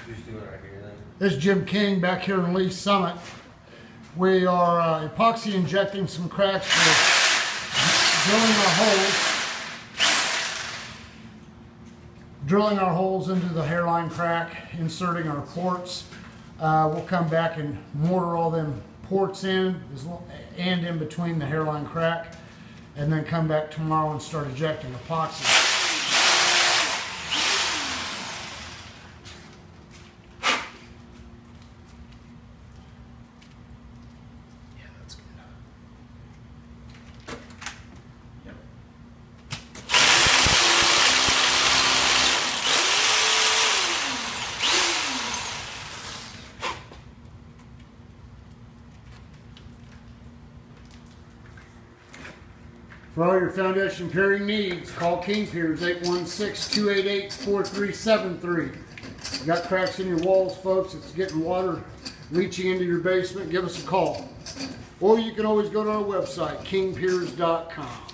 Who's doing it right here then? This is Jim King back here in Lee Summit. We are epoxy injecting some cracks for drilling our holes into the hairline crack, inserting our ports. We'll come back and mortar all them ports in and in between the hairline crack, and then come back tomorrow and start injecting epoxy. For all your foundation piering needs, call King Piers 816-288-4373. You got cracks in your walls, folks, it's getting water leaching into your basement, give us a call. Or you can always go to our website, kingpiers.com.